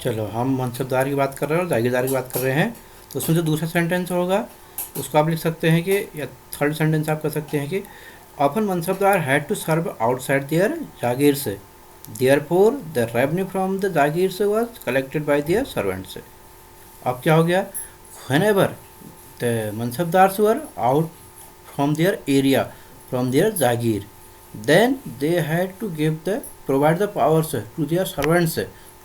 चलो, हम मनसबदार की बात कर रहे हैं और जागीरदार की बात कर रहे हैं। तो उसमें जो दूसरा सेंटेंस होगा उसको आप लिख सकते हैं कि, या थर्ड सेंटेंस आप कर सकते हैं कि often mansabdar had to serve outside their jagir से, their for the revenue from the jagir से was collected by their servant से। अब क्या हो गया, whenever the mansabdars were out from their area, from their jagir, then they had to give the provide the powers to their servants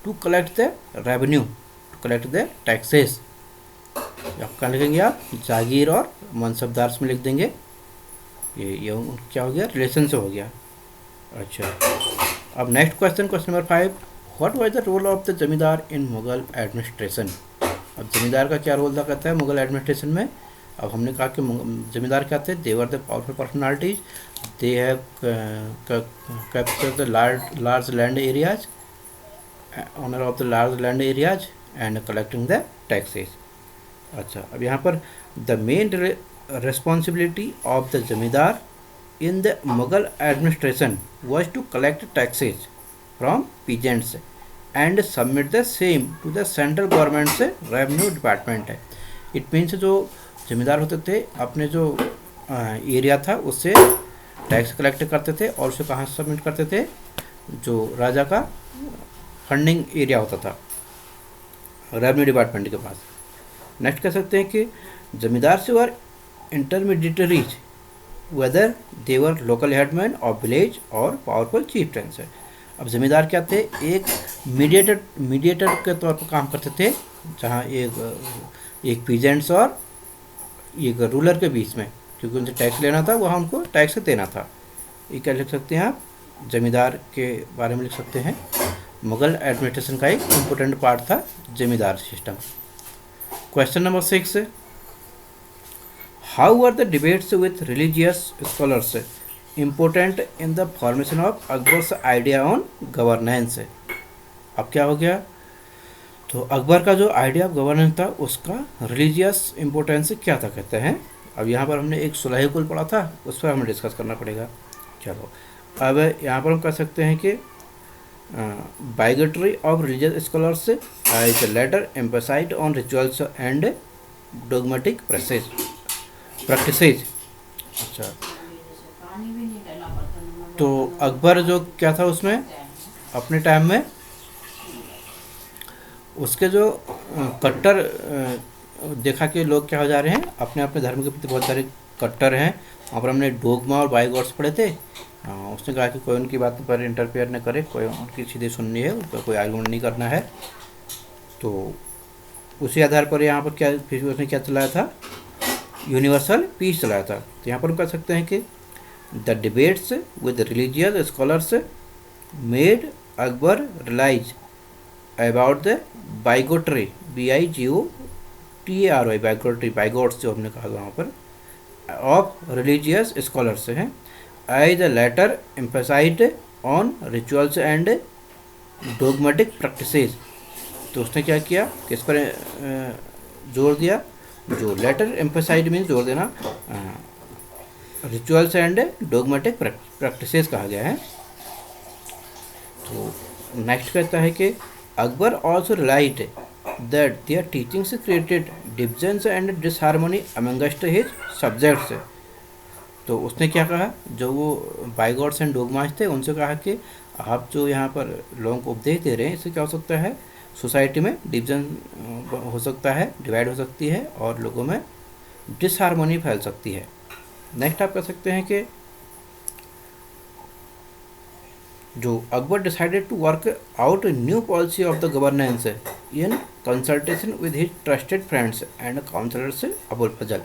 to collect the revenue, to collect the taxes। अब क्या लिखेंगे आप, जागीर और मनसबदार में लिख देंगे। ये क्या हो गया, रिलेशन से हो गया। अच्छा, अब next question, question number 5, what was the role of the zamindar in Mughal administration. अब जमींदार का क्या रोल था कहता है मुगल एडमिनिस्ट्रेशन में। अब हमने कहा कि जमींदार क्या थे, they were the powerful personalities, they have capture the large land areas, owner of the large land areas and collecting the taxes. अच्छा, अब यहाँ पर the main responsibility of the zamindar in the Mughal administration was to collect taxes from peasants and submit the same to the central government से revenue department है। It means जो जमींदार होते थे अपने जो एरिया था उससे टैक्स कलेक्ट करते थे और उसे कहाँ सबमिट करते थे, जो राजा का फंडिंग एरिया होता था रेवेन्यू डिपार्टमेंट के पास। नेक्स्ट कह सकते हैं कि जमींदार से were intermediaries whether they were local headman of village और पावरफुल चीफ्टेंस है। अब जमींदार क्या थे, एक मीडिएटर के तौर पर काम करते थे, जहाँ एक पीजेंट्स और एक रूलर के बीच में, क्योंकि उनसे टैक्स लेना था, वहाँ उनको टैक्स देना था। ये क्या लिख सकते हैं आप, जमींदार के बारे में लिख सकते हैं। मुगल एडमिनिस्ट्रेशन का एक इम्पोर्टेंट पार्ट था जमींदार system. Question number 6, how were the debates with religious scholars important in the formation of Akbar's idea on governance. अब क्या हो गया, तो अकबर का जो आइडिया ऑफ गवर्नेंस था उसका रिलीजियस इम्पोर्टेंस क्या था कहते हैं। अब यहाँ पर हमने एक सुलह कुल पढ़ा था, उस पर हमें डिस्कस करना पड़ेगा। चलो, अब यहाँ पर हम कह सकते हैं कि bigotry of religious scholars as the latter emphasized on rituals and dogmatic practices. अच्छा, तो अकबर जो क्या था उसमें अपने टाइम में उसके जो कट्टर देखा कि लोग क्या हो जा रहे हैं, अपने अपने धर्म के प्रति बहुत सारे कट्टर हैं। वहाँ पर हमने डोगमा और बाइगॉड्स पढ़े थे। उसने कहा कि कोई उनकी बात पर इंटरफेयर न करे, कोई उनकी सीधी सुननी है, उन पर कोई आर्गुमेंट नहीं करना है। तो उसी आधार पर यहाँ पर क्या फिर उसने क्या चलाया था, यूनिवर्सल पीस चलाया था। तो यहाँ पर हम कह सकते हैं कि the debates with religious scholars made Akbar realise about the bigotry, BIGOTARY, bigotry, bigots जो हमने कहा वहाँ पर, ऑफ रिलीजियस स्कॉलर्स हैं, I the latter emphasized on rituals and dogmatic practices. तो उसने क्या किया, किस पर जोर दिया, जो लेटर एम्फसाइड मीन जोर देना, रिचुअल्स एंड डोगमेटिक प्रैक्टिसेस कहा गया है। तो नेक्स्ट कहता है कि Akbar also relied that their teachings created divisions and disharmony amongst his subjects. तो उसने क्या कहा, जो वो बाइगॉड्स एंड डोगमास थे उनसे कहा कि आप जो यहाँ पर लोगों को उपदेश दे रहे हैं, इससे क्या हो सकता है, सोसाइटी में डिवीजन हो सकता है, डिवाइड हो सकती है और लोगों में डिसहार्मनी फैल सकती है। नेक्स्ट आप कह सकते हैं कि जो Akbar decided to work out new policy of the governance in consultation with his trusted friends and counsellors Abul Fazl.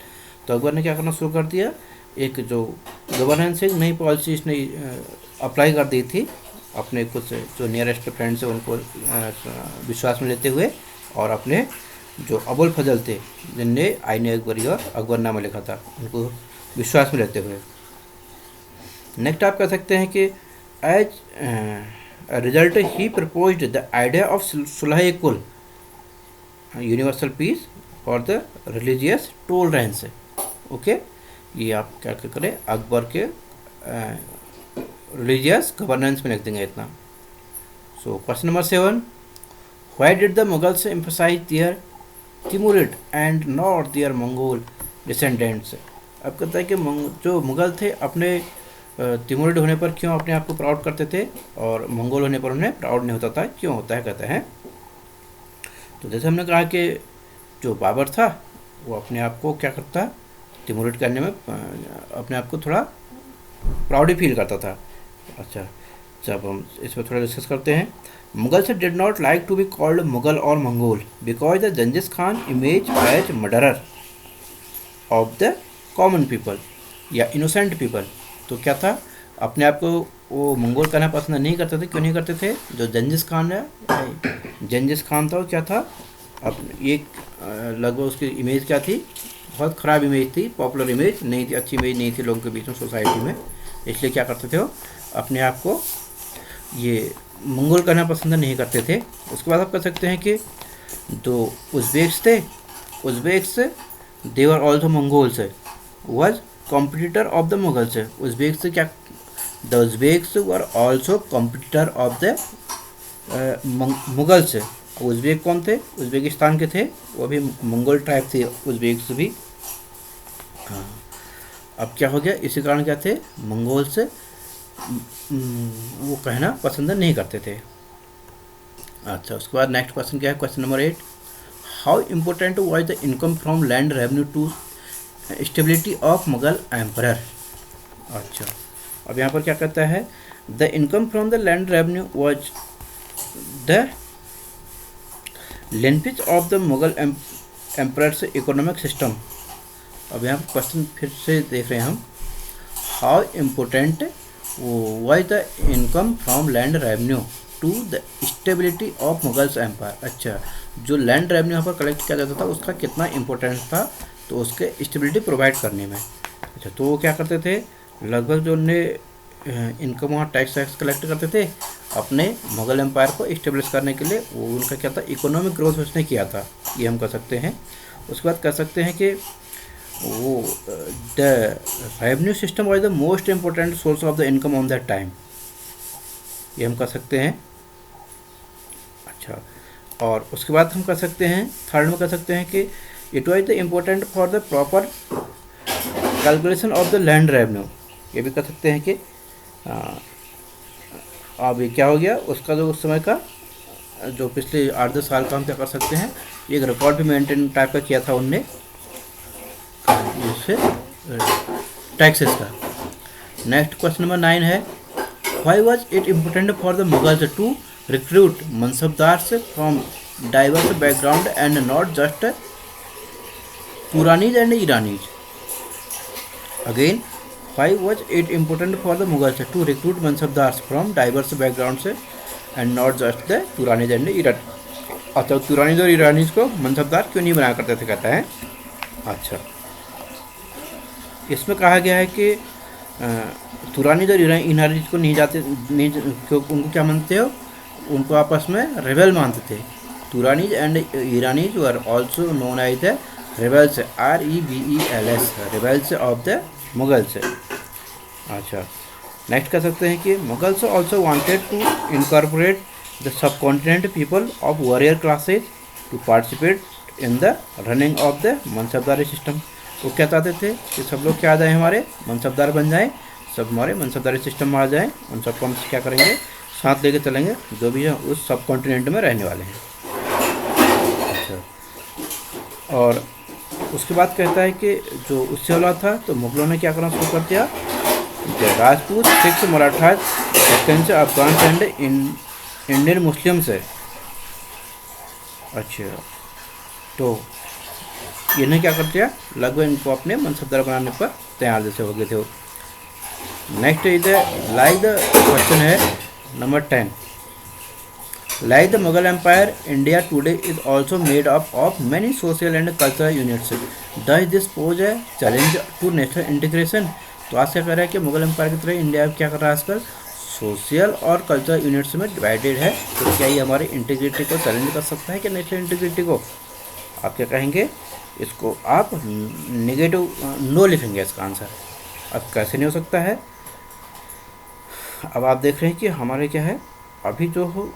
तो अकबर ने क्या करना शुरू कर दिया, एक जो गवर्नेंस एक नई पॉलिसी इसने अप्लाई कर दी थी अपने कुछ जो नियरेस्ट फ्रेंड्स हैं उनको विश्वास में लेते हुए, और अपने जो अबुल फजल थे जिनने आईन अकबरी और अकबरनामा लिखा था उनको विश्वास में लेते हुए। नेक्स्ट आप कह सकते हैं कि as result he proposed the idea of sulh kul, universal peace for the religious tolerance. Okay, ये आप क्या करें, अकबर के रिलीजियस गवर्नेंस में लिख देंगे इतना। So question number 7, why did the Mughals emphasise their Timurid and not their Mongol descendants. अब कहता है कि जो मुगल थे अपने तिमुरिड होने पर क्यों अपने आप को प्राउड करते थे और मंगोल होने पर उन्हें प्राउड नहीं होता था, क्यों होता है कहते हैं। तो जैसे हमने कहा कि जो बाबर था वो अपने आप को क्या करता, तिमुरिड करने में अपने आप को थोड़ा प्राउड ही फील करता था। अच्छा, जब हम इस पर थोड़ा डिस्कस करते हैं। Mughals did not like to be called Mughal और Mongol because the Genghis Khan image as murderer of the common people या इनोसेंट पीपल। तो क्या था, अपने आप को वो मंगोल कहना पसंद नहीं करते थे। क्यों नहीं करते थे? जो जंजिस खान है, जंजिस खान था, वो क्या था, अब एक लगभग उसकी इमेज क्या थी, बहुत ख़राब इमेज थी, पॉपुलर इमेज नहीं थी, अच्छी इमेज नहीं थी लोगों के बीच में, सोसाइटी में। इसलिए क्या करते थे वो अपने आप को ये मंगोल करना पसंद नहीं करते थे। उसके बाद आप कह सकते हैं कि जो उज़्बेक्स थे, Uzbeks they were also Mongols was competitor of the Mughals. Uzbeks क्या, the Uzbeks were also competitor of the Mughals. Uzbek कौन थे? उज़्बेकिस्तान के थे, वो भी मंगोल ट्राइब थे उज़्बेक्स भी। हाँ, अब क्या हो गया, इसी कारण क्या थे, मंगोल से वो कहना पसंद नहीं करते थे। अच्छा, उसके बाद नेक्स्ट क्वेश्चन क्या है, question number 8। How important was the income from land revenue to stability of Mughal emperor. अच्छा, अब यहाँ पर क्या कहता है, the income from the land revenue was the linkage of the Mughal emperor's economic system. अब यहाँ पर क्वेश्चन फिर से देख रहे हैं हम, how important was the income from land revenue to the stability of Mughals empire. अच्छा, जो लैंड रेवेन्यू यहाँ पर कलेक्ट किया जाता था उसका कितना इम्पोर्टेंस था, तो उसके स्टेबिलिटी प्रोवाइड करने में। अच्छा, तो वो क्या करते थे, लगभग जो उन्हें इनकम वहाँ टैक्स कलेक्ट करते थे अपने मुगल एम्पायर को इस्टेब्लिश करने के लिए, वो उनका क्या था, इकोनॉमिक ग्रोथ उसने किया था, ये हम कह सकते हैं। उसके बाद कह सकते हैं कि वो the revenue system was the most important source of the income on that time, ये हम कह सकते हैं। अच्छा, और उसके बाद हम कह सकते हैं, थर्ड में कह सकते हैं कि it was the important for the proper calculation of the land revenue, ये भी कह सकते हैं कि अब ये क्या हो गया, उसका जो उस समय का जो पिछले 8-10 साल का हम क्या कर सकते हैं, एक रिकॉर्ड भी मेंटेन टाइप का किया था उनने इससे टैक्सेस का। नेक्स्ट क्वेश्चन नंबर 9 है, why was it important for the Mughals to recruit mansabdars from diverse background and not just Turanis and Iranis. Again, why was it important for the Mughals to recruit mansabdars from diverse backgrounds and not just the Turanis and Iran। अच्छा, तुरानीज और ईरानीज को मनसबदार क्यों नहीं बनाया करते थे, कहता है। अच्छा, इसमें कहा गया है कि तुरानीज और ईरानीज को नहीं जाते, नहीं, क्यों, उनको क्या मानते हो, उनको आपस में रेबल मानते थे। Turanis and Iranis were also known as the rebels, REBELS, rebels of the Mughals. अच्छा, नेक्स्ट कह सकते हैं कि Mughals also wanted to incorporate the subcontinent people of warrior classes to participate in the running of the mansabdari system. वो क्या चाहते थे कि सब लोग क्या आ जाए, हमारे मनसबदार बन जाएं, सब हमारे मनसबदारी सिस्टम में आ जाएं, उन सबको हम क्या करेंगे, साथ लेके चलेंगे, जो भी है उस सब कॉन्टिनेंट में रहने वाले हैं। अच्छा, और उसके बाद कहता है कि जो उससे वाला था, तो मुगलों ने क्या करना शुरू कर दिया, राजपूत, सिख, मराठा, से अफगान एंड इंडियन मुस्लिम से। अच्छा, तो इन्हें क्या कर दिया, लगभग इनको अपने मनसबदार बनाने पर तैयार जैसे हो गए थे। Next is like the question है number 10, like the Mughal empire India today is also made up of many social and cultural units, does this pose a challenge to national integration. तो आज क्या कर रहा है कि मुगल एम्पायर की तरह इंडिया क्या कर रहा है, आजकल सोशल और कल्चरल यूनिट्स में डिवाइडेड है, तो क्या ये हमारी इंटीग्रिटी को चैलेंज कर सकता है कि नेशनल इंटीग्रिटी को? आप क्या कहेंगे, इसको आप नेगेटिव नो लिखेंगे इसका आंसर। अब कैसे नहीं हो सकता है, अब आप देख रहे हैं कि हमारे क्या है, अभी जो हुआ